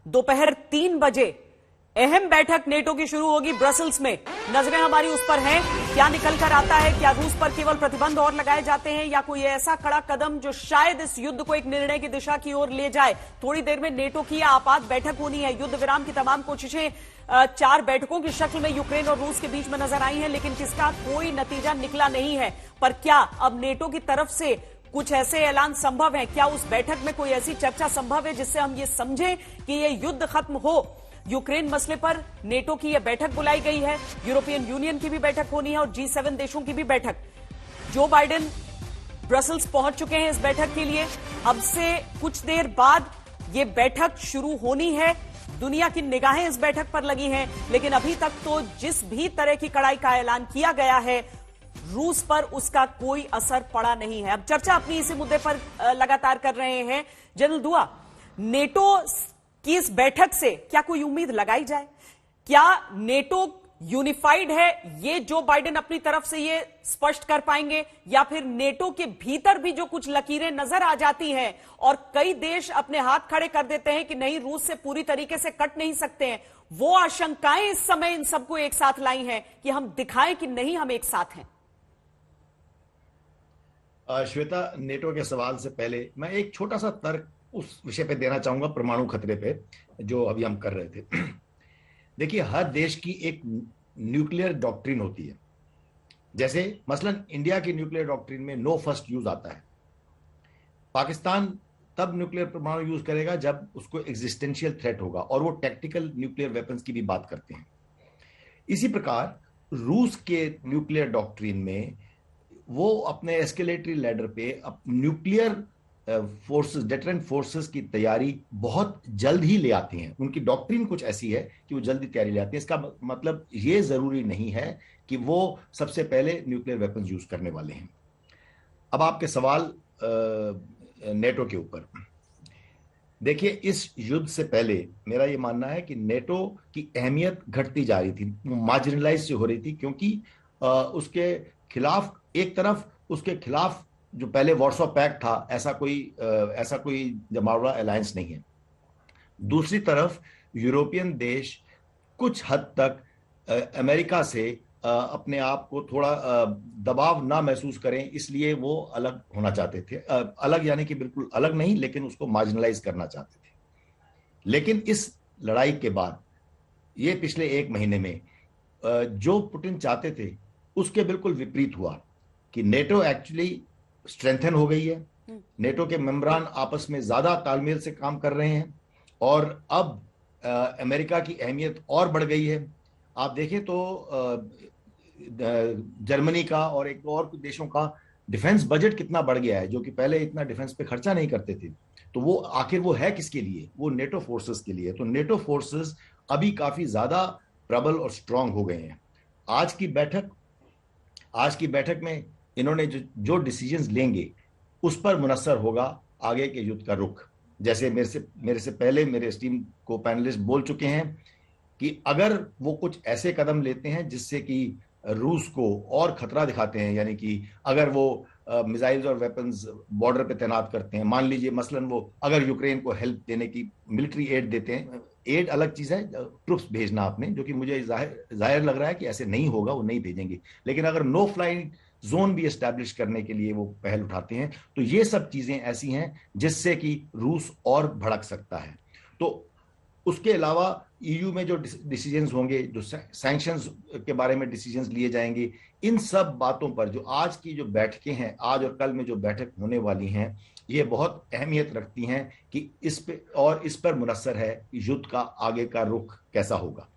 दोपहर 3 बजे अहम बैठक नेटो की शुरू होगी ब्रसल्स में। नजरें हमारी उस पर हैं, क्या निकल कर आता है। क्या रूस पर केवल प्रतिबंध और लगाए जाते हैं या कोई ऐसा कड़ा कदम जो शायद इस युद्ध को एक निर्णय की दिशा की ओर ले जाए। थोड़ी देर में नेटो की आपात बैठक होनी है। युद्ध विराम की तमाम कोशिशें 4 बैठकों की शक्ल में यूक्रेन और रूस के बीच में नजर आई हैं, लेकिन किसका कोई नतीजा निकला नहीं है। पर क्या अब नेटो की तरफ से कुछ ऐसे ऐलान संभव है? क्या उस बैठक में कोई ऐसी चर्चा संभव है जिससे हम ये समझें कि ये युद्ध खत्म हो? यूक्रेन मसले पर नेटो की यह बैठक बुलाई गई है, यूरोपियन यूनियन की भी बैठक होनी है और G7 देशों की भी बैठक। जो बाइडेन ब्रसल्स पहुंच चुके हैं इस बैठक के लिए। अब से कुछ देर बाद यह बैठक शुरू होनी है। दुनिया की निगाहें इस बैठक पर लगी हैं, लेकिन अभी तक तो जिस भी तरह की कड़ाई का ऐलान किया गया है, रूस पर उसका कोई असर पड़ा नहीं है। अब चर्चा अपनी इसी मुद्दे पर लगातार कर रहे हैं। जनरल दुआ, नेटो की इस बैठक से क्या कोई उम्मीद लगाई जाए? क्या नेटो यूनिफाइड है, ये जो बाइडेन अपनी तरफ से ये स्पष्ट कर पाएंगे, या फिर नेटो के भीतर भी जो कुछ लकीरें नजर आ जाती हैं और कई देश अपने हाथ खड़े कर देते हैं कि नहीं, रूस से पूरी तरीके से कट नहीं सकते हैं, वो आशंकाएं इस समय इन सबको एक साथ लाई हैं कि हम दिखाएं कि नहीं, हम एक साथ हैं। श्वेता, नेटो के सवाल से पहले मैं एक छोटा सा तर्क उस विषय पे देना चाहूंगा, परमाणु खतरे पे, जो अभी हम कर रहे थे। देखिए, हर देश की एक न्यूक्लियर डॉक्ट्रिन होती है। जैसे मसलन इंडिया की न्यूक्लियर डॉक्ट्रिन में नो फर्स्ट यूज आता है। पाकिस्तान तब न्यूक्लियर परमाणु यूज करेगा जब उसको एग्जिस्टेंशियल थ्रेट होगा, और वो टैक्टिकल न्यूक्लियर वेपन्स की भी बात करते हैं। इसी प्रकार रूस के न्यूक्लियर डॉक्ट्रिन में वो अपने एस्केलेटरी लैडर पे न्यूक्लियर फोर्सेस, डेटरेंट फोर्सेस की तैयारी बहुत जल्द ही ले आती हैं। उनकी डॉक्ट्रिन कुछ ऐसी है कि वो जल्दी तैयारी ले आती है। इसका मतलब ये जरूरी नहीं है कि वो सबसे पहले न्यूक्लियर वेपन्स यूज करने वाले हैं। अब आपके सवाल नेटो के ऊपर, देखिए, इस युद्ध से पहले मेरा ये मानना है कि नेटो की अहमियत घटती जा रही थी, मार्जिनलाइज हो रही थी, क्योंकि उसके खिलाफ, एक तरफ उसके खिलाफ जो पहले वॉर्सो पैक्ट था, ऐसा कोई जमावड़ा अलायंस नहीं है। दूसरी तरफ यूरोपियन देश कुछ हद तक अमेरिका से अपने आप को थोड़ा दबाव ना महसूस करें, इसलिए वो अलग होना चाहते थे। अलग यानी कि बिल्कुल अलग नहीं, लेकिन उसको मार्जिनलाइज करना चाहते थे। लेकिन इस लड़ाई के बाद, ये पिछले 1 महीने में जो पुतिन चाहते थे उसके बिल्कुल विपरीत हुआ कि नेटो एक्चुअली स्ट्रेंथन हो गई है। नेटो के मेंबरान आपस में ज्यादा तालमेल से काम कर रहे हैं, और अब अमेरिका की अहमियत और बढ़ गई है। आप देखें तो जर्मनी का और एक और देशों का डिफेंस बजट कितना बढ़ गया है, जो कि पहले इतना डिफेंस पे खर्चा नहीं करते थे। तो वो आखिर वो है किसके लिए? वो नेटो फोर्सेस के लिए। तो नेटो फोर्सेस अभी काफी ज्यादा प्रबल और स्ट्रांग हो गए हैं। आज की बैठक में इन्होंने जो डिसीजंस लेंगे उस पर मुनस्सर होगा आगे के युद्ध का रुख। जैसे मेरे से पहले मेरे टीम को पैनलिस्ट बोल चुके हैं कि अगर वो कुछ ऐसे कदम लेते हैं जिससे कि रूस को और खतरा दिखाते हैं, यानी कि अगर वो मिसाइल्स और वेपन्स बॉर्डर पे तैनात करते हैं, मान लीजिए मसलन वो अगर यूक्रेन को हेल्प देने की मिलिट्री एड देते हैं, एड अलग चीज है, ट्रुप्स भेजना आपने, जो कि मुझे जाहिर लग रहा है कि ऐसे नहीं होगा, वो नहीं भेजेंगे। लेकिन अगर नो फ्लाई जोन भी एस्टैब्लिश करने के लिए वो पहल उठाते हैं, तो ये सब चीजें ऐसी हैं जिससे कि रूस और भड़क सकता है। तो उसके अलावा ईयू में जो डिसीजंस होंगे, जो सैंक्शंस के बारे में डिसीजंस लिए जाएंगे, इन सब बातों पर जो आज की जो बैठकें हैं, आज और कल में जो बैठक होने वाली हैं, ये बहुत अहमियत रखती हैं कि इस पर मुनस्सर है युद्ध का आगे का रुख कैसा होगा।